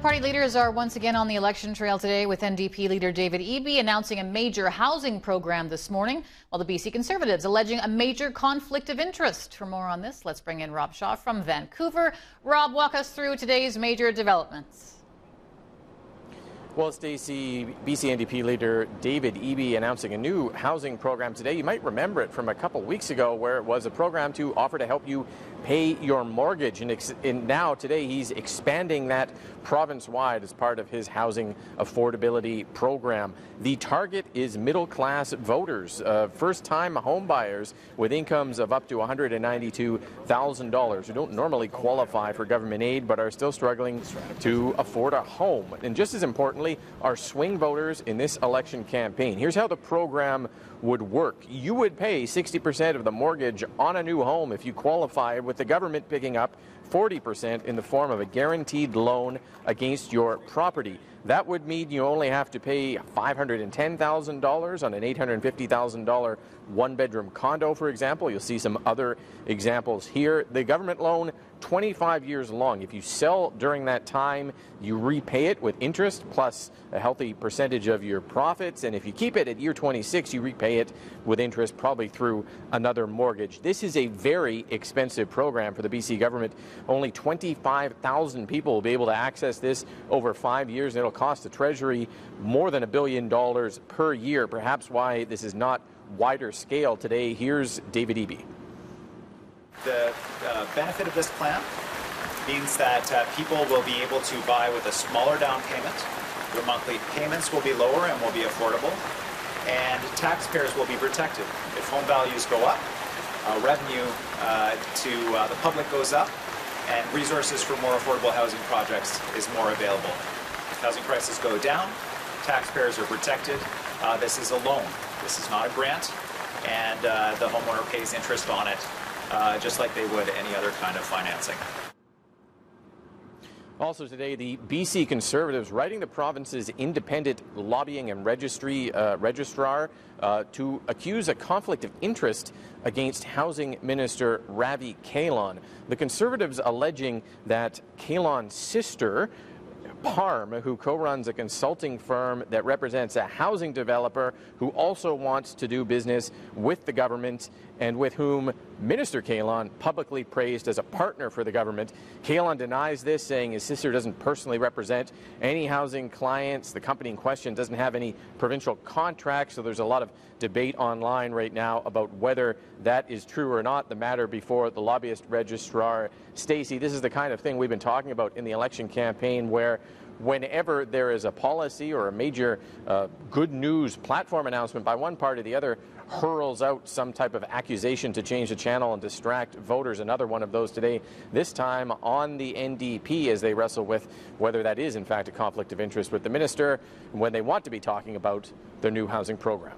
The party leaders are once again on the election trail today, with NDP leader David Eby announcing a major housing program this morning, while the BC Conservatives alleging a major conflict of interest. For more on this, let's bring in Rob Shaw from Vancouver. Rob, walk us through today's major developments. Well, Stacey, BC NDP leader David Eby announcing a new housing program today. You might remember it from a couple weeks ago, where it was a program to offer to help you pay your mortgage. And now today he's expanding that province-wide as part of his housing affordability program. The target is middle-class voters, first-time home buyers with incomes of up to $192,000 who don't normally qualify for government aid but are still struggling to afford a home. And just as importantly, are swing voters in this election campaign. Here's how the program would work. You would pay 60% of the mortgage on a new home if you qualify, with the government picking up 40% in the form of a guaranteed loan against your property. That would mean you only have to pay $510,000 on an $850,000 one-bedroom condo, for example. You'll see some other examples here. The government loan, 25 years long. If you sell during that time, you repay it with interest plus a healthy percentage of your profits. And if you keep it at year 26, you repay it with interest, probably through another mortgage. This is a very expensive program for the BC government. Only 25,000 people will be able to access this over 5 years. It'll cost the Treasury more than $1 billion per year, perhaps why this is not wider scale today. Here's David Eby. The benefit of this plan means that people will be able to buy with a smaller down payment. Their monthly payments will be lower and will be affordable, and taxpayers will be protected. If home values go up, revenue to the public goes up, and resources for more affordable housing projects is more available. If housing prices go down, taxpayers are protected. This is a loan. This is not a grant, and the homeowner pays interest on it, just like they would any other kind of financing. Also today, the BC Conservatives writing the province's independent lobbying and registrar to accuse a conflict of interest against Housing Minister Ravi Kahlon. The Conservatives alleging that Kahlon's sister, Parm, who co-runs a consulting firm that represents a housing developer who also wants to do business with the government and with whom Minister Kahlon publicly praised as a partner for the government. Kahlon denies this, saying his sister doesn't personally represent any housing clients. The company in question doesn't have any provincial contracts, so there's a lot of debate online right now about whether that is true or not. The matter before the lobbyist registrar. Stacey, this is the kind of thing we've been talking about in the election campaign, where whenever there is a policy or a major good news platform announcement by one party, the other hurls out some type of accusation to change the channel and distract voters. Another one of those today, this time on the NDP, as they wrestle with whether that is in fact a conflict of interest with the minister when they want to be talking about their new housing program.